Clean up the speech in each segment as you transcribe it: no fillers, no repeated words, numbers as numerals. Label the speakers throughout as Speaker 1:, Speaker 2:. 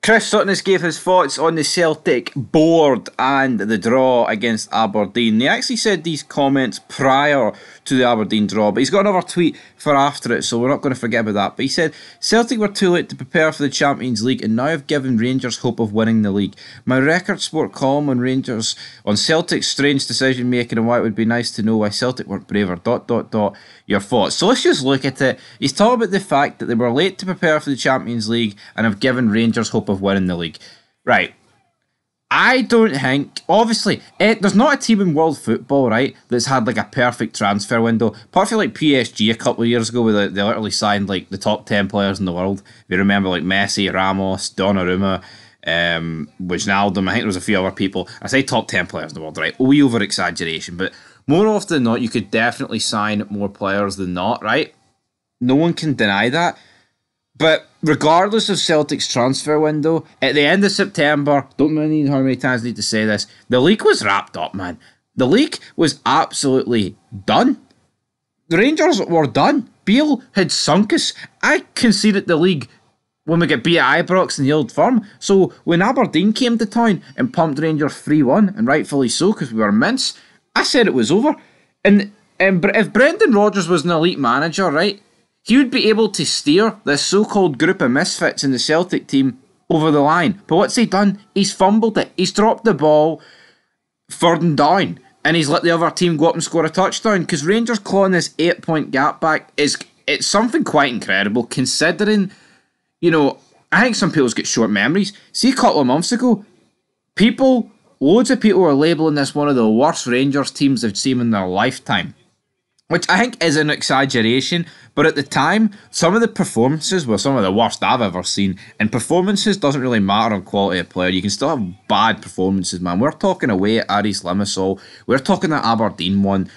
Speaker 1: Chris Sutton has gave his thoughts on the Celtic board and the draw against Aberdeen. He actually said these comments prior to the Aberdeen draw, but he's got another tweet for after it, so we're not going to forget about that. But he said, Celtic were too late to prepare for the Champions League and now have given Rangers hope of winning the league. My record sport column on Celtic's strange decision making and why it would be nice to know why Celtic weren't braver, ... Your thoughts. So let's just look at it. He's talking about the fact that they were late to prepare for the Champions League and have given Rangers hope of winning the league. Right. I don't think, obviously, there's not a team in world football, right, that's had like a perfect transfer window. Apart from like PSG a couple of years ago, where they literally signed like the top 10 players in the world. If you remember, like Messi, Ramos, Donnarumma, Wijnaldum, I think there was a few other people. I say top 10 players in the world, right? We over exaggeration, but more often than not, you could definitely sign more players than not, right? No one can deny that. But regardless of Celtic's transfer window, at the end of September, don't know how many times I need to say this, the league was wrapped up, man. The league was absolutely done. The Rangers were done. Beale had sunk us. I conceded the league when we get beat at Ibrox in the Old Firm. So when Aberdeen came to town and pumped Rangers 3-1, and rightfully so because we were mince, I said it was over. And if Brendan Rodgers was an elite manager, right, he would be able to steer this so-called group of misfits in the Celtic team over the line. But what's he done? He's fumbled it. He's dropped the ball third and down, and he's let the other team go up and score a touchdown. Because Rangers clawing this 8-point gap back it's something quite incredible, considering, you know, I think some people's got short memories. See, a couple of months ago, loads of people were labelling this one of the worst Rangers teams they've seen in their lifetime, which I think is an exaggeration, but at the time, some of the performances were some of the worst I've ever seen, and performances doesn't really matter on quality of player. You can still have bad performances, man. We're talking away at Aris Limassol, we're talking that Aberdeen one,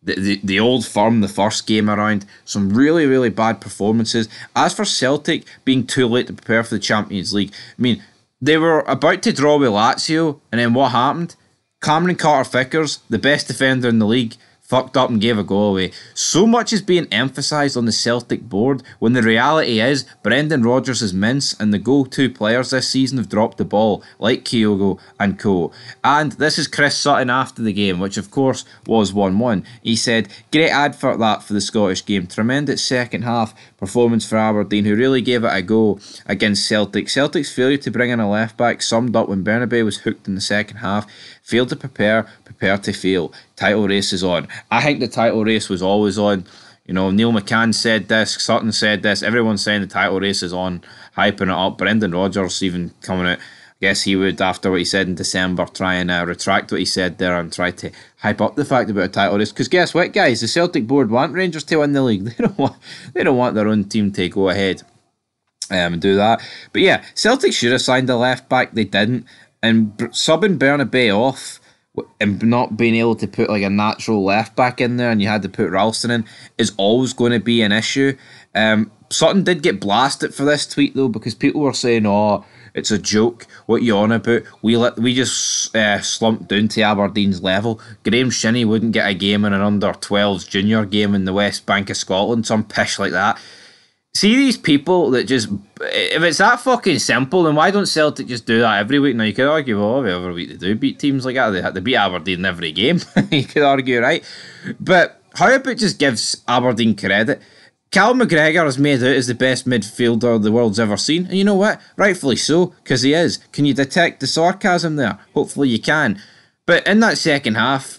Speaker 1: the Old Firm, the first game around, some really, really bad performances. As for Celtic being too late to prepare for the Champions League, I mean, they were about to draw with Lazio, and then what happened? Cameron Carter-Vickers, the best defender in the league, fucked up and gave a goal away. So much is being emphasised on the Celtic board when the reality is Brendan Rodgers is mince and the go-to players this season have dropped the ball, like Kyogo and co. And this is Chris Sutton after the game, which of course was 1-1. He said, great advert that for the Scottish game. Tremendous second half performance for Aberdeen, who really gave it a go against Celtic. Celtic's failure to bring in a left-back summed up when Bernabeu was hooked in the second half. Failed to prepare to fail. Title race is on. I think the title race was always on. You know, Neil McCann said this, Sutton said this, everyone's saying the title race is on, hyping it up. Brendan Rodgers even coming out, I guess he would, after what he said in December, try and retract what he said there and try to hype up the fact about a title race. Because guess what, guys? The Celtic board want Rangers to win the league. They don't want their own team to go ahead and do that. But yeah, Celtic should have signed a left back. They didn't. And subbing Bernabeu off and not being able to put like a natural left back in there, and you had to put Ralston in, is always going to be an issue. Sutton did get blasted for this tweet though, because people were saying, "Oh, it's a joke. What you on about? We just slumped down to Aberdeen's level. Graham Shinnie wouldn't get a game in an under-12s junior game in the West Bank of Scotland, some pish like that." See these people that just, if it's that fucking simple, then why don't Celtic just do that every week? Now you could argue, well, every other week they do beat teams like that. They had to beat Aberdeen in every game. You could argue, right? But how about just gives Aberdeen credit? Cal McGregor is made out as the best midfielder the world's ever seen. And you know what? Rightfully so, because he is. Can you detect the sarcasm there? Hopefully you can. But in that second half,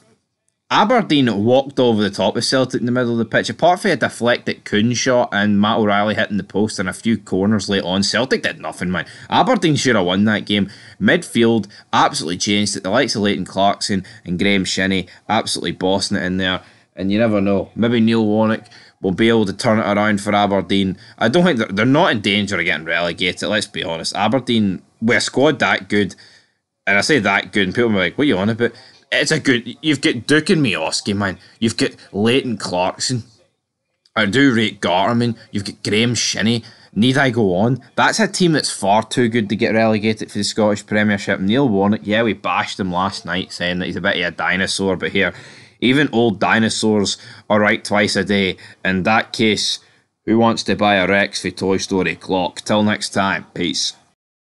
Speaker 1: Aberdeen walked over the top of Celtic in the middle of the pitch. Apart from a deflected Kuhn shot and Matt O'Reilly hitting the post and a few corners late on, Celtic did nothing, man. Aberdeen should have won that game. Midfield absolutely changed it. The likes of Leighton Clarkson and Graham Shinnie absolutely bossing it in there. And you never know. Maybe Neil Warnock will be able to turn it around for Aberdeen. I don't think they're not in danger of getting relegated, let's be honest. Aberdeen, with a squad that good, and I say that good, and people are like, what are you on about? It's a good... You've got Duke and Miovski, man. You've got Leighton Clarkson. I do rate Garterman. You've got Graham Shinnie. Need I go on? That's a team that's far too good to get relegated for the Scottish Premiership. Neil Warnock, yeah, we bashed him last night saying that he's a bit of a dinosaur, but here, even old dinosaurs are right twice a day. In that case, who wants to buy a Rex for Toy Story clock? Till next time, peace.